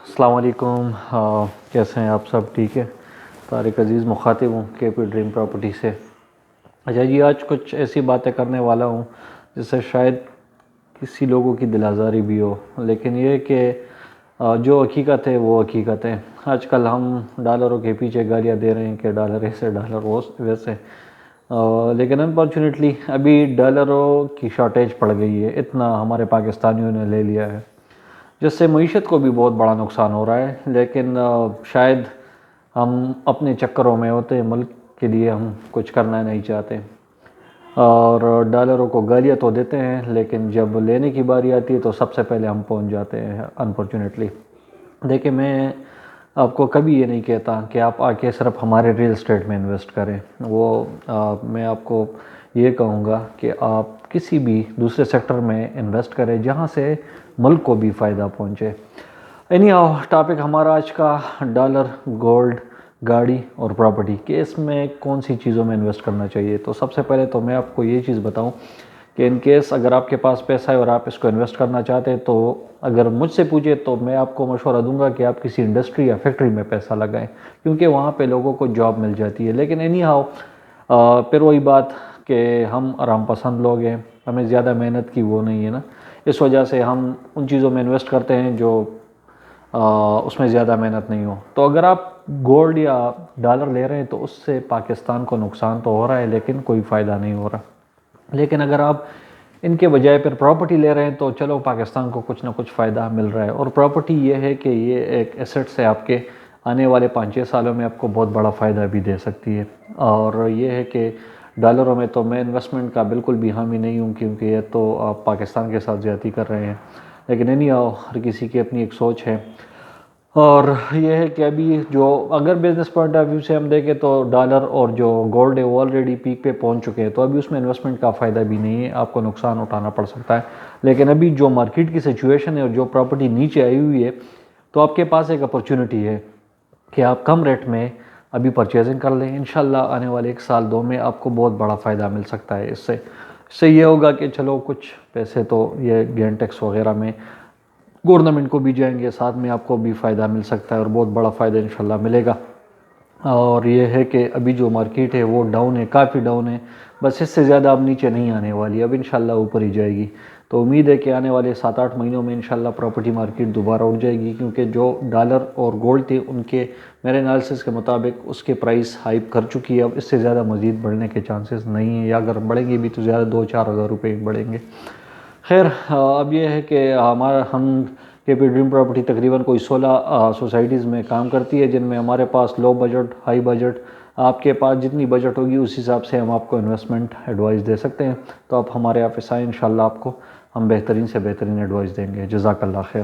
السلام علیکم، کیسے ہیں آپ سب؟ ٹھیک ہے؟ طارق عزیز مخاطب ہوں کے پی ڈریم پراپرٹی سے۔ اچھا جی، آج کچھ ایسی باتیں کرنے والا ہوں جس سے شاید کسی لوگوں کی دل آزاری بھی ہو، لیکن یہ کہ جو حقیقت ہے وہ حقیقت ہے۔ آج کل ہم ڈالروں کے پیچھے گالیاں دے رہے ہیں کہ ڈالر ایسے ڈالر ویسے، لیکن انفارچونیٹلی ابھی ڈالروں کی شارٹیج پڑ گئی ہے، اتنا ہمارے پاکستانیوں نے لے لیا ہے، جس سے معیشت کو بھی بہت بڑا نقصان ہو رہا ہے۔ لیکن شاید ہم اپنے چکروں میں ہوتے ہیں، ملک کے لیے ہم کچھ کرنا نہیں چاہتے اور ڈالروں کو گالیاں تو دیتے ہیں، لیکن جب لینے کی باری آتی ہے تو سب سے پہلے ہم پہنچ جاتے ہیں انفارچونیٹلی۔ دیکھیں، میں آپ کو کبھی یہ نہیں کہتا کہ آپ آ کے صرف ہمارے ریل اسٹیٹ میں انویسٹ کریں، میں آپ کو یہ کہوں گا کہ آپ کسی بھی دوسرے سیکٹر میں انویسٹ کریں جہاں سے ملک کو بھی فائدہ پہنچے۔ ٹاپک ہمارا آج کا ڈالر، گولڈ، گاڑی اور پراپرٹی، کہ اس میں کون سی چیزوں میں انویسٹ کرنا چاہیے۔ تو سب سے پہلے تو میں آپ کو یہ چیز بتاؤں کہ ان کیس اگر آپ کے پاس پیسہ ہے اور آپ اس کو انویسٹ کرنا چاہتے ہیں تو اگر مجھ سے پوچھے تو میں آپ کو مشورہ دوں گا کہ آپ کسی انڈسٹری یا فیکٹری میں پیسہ لگائیں، کیونکہ وہاں پہ لوگوں کو جاب مل جاتی ہے۔ لیکن پھر وہی بات کہ ہم آرام پسند لوگ ہیں، ہمیں زیادہ محنت کی وہ نہیں ہے نا، اس وجہ سے ہم ان چیزوں میں انویسٹ کرتے ہیں جو اس میں زیادہ محنت نہیں ہو۔ تو اگر آپ گولڈ یا ڈالر لے رہے ہیں تو اس سے پاکستان کو نقصان تو ہو رہا ہے، لیکن کوئی فائدہ نہیں ہو رہا۔ لیکن اگر آپ ان کے بجائے پھر پراپرٹی لے رہے ہیں تو چلو پاکستان کو کچھ نہ کچھ فائدہ مل رہا ہے۔ اور پراپرٹی یہ ہے کہ یہ ایک ایسٹس ہے آپ کے، آنے والے 5-6 سالوں میں آپ کو بہت بڑا فائدہ بھی دے سکتی ہے۔ اور یہ ہے کہ ڈالروں میں تو میں انویسٹمنٹ کا بالکل بھی حامی نہیں ہوں، کیونکہ یہ تو آپ پاکستان کے ساتھ زیادتی کر رہے ہیں۔ لیکن ہر کسی کی اپنی ایک سوچ ہے۔ اور یہ ہے کہ ابھی جو اگر بزنس پوائنٹ آف ویو سے ہم دیکھیں تو ڈالر اور جو گولڈ ہے وہ آلریڈی پیک پہ پہنچ چکے ہیں، تو ابھی اس میں انویسٹمنٹ کا فائدہ بھی نہیں ہے، آپ کو نقصان اٹھانا پڑ سکتا ہے۔ لیکن ابھی جو مارکیٹ کی سچویشن ہے اور جو پراپرٹی نیچے آئی ہوئی ہے، تو آپ کے پاس ایک اپرچونٹی ہے کہ آپ کم ریٹ میں ابھی پرچیزنگ کر لیں۔ انشاءاللہ آنے والے 1-2 میں آپ کو بہت بڑا فائدہ مل سکتا ہے۔ اس سے یہ ہوگا کہ چلو کچھ پیسے تو یہ گین ٹیکس وغیرہ میں گورنمنٹ کو بھی جائیں گے، ساتھ میں آپ کو بھی فائدہ مل سکتا ہے اور بہت بڑا فائدہ انشاءاللہ ملے گا۔ اور یہ ہے کہ ابھی جو مارکیٹ ہے وہ ڈاؤن ہے، کافی ڈاؤن ہے، بس اس سے زیادہ اب نیچے نہیں آنے والی، اب انشاءاللہ اوپر ہی جائے گی۔ تو امید ہے کہ آنے والے 7-8 مہینوں میں انشاءاللہ پراپرٹی مارکیٹ دوبارہ اٹھ جائے گی، کیونکہ جو ڈالر اور گولڈ تھے ان کے میرے انالیسس کے مطابق اس کے پرائس ہائپ کر چکی ہے، اب اس سے زیادہ مزید بڑھنے کے چانسز نہیں ہیں، یا اگر بڑھیں گے بھی تو زیادہ 2-4 ہزار روپے بڑھیں گے۔ خیر، اب یہ ہے کہ ہم کے پی ڈریم پراپرٹی تقریباً کوئی 16 سوسائٹیز میں کام کرتی ہے، جن میں ہمارے پاس لو بجٹ، ہائی بجٹ، آپ کے پاس جتنی بجٹ ہوگی اس حساب سے ہم آپ کو انویسٹمنٹ ایڈوائز دے سکتے ہیں۔ تو آپ ہمارے آفس آئیں، انشاءاللہ آپ کو ہم بہترین سے بہترین ایڈوائز دیں گے۔ جزاک اللہ خیر۔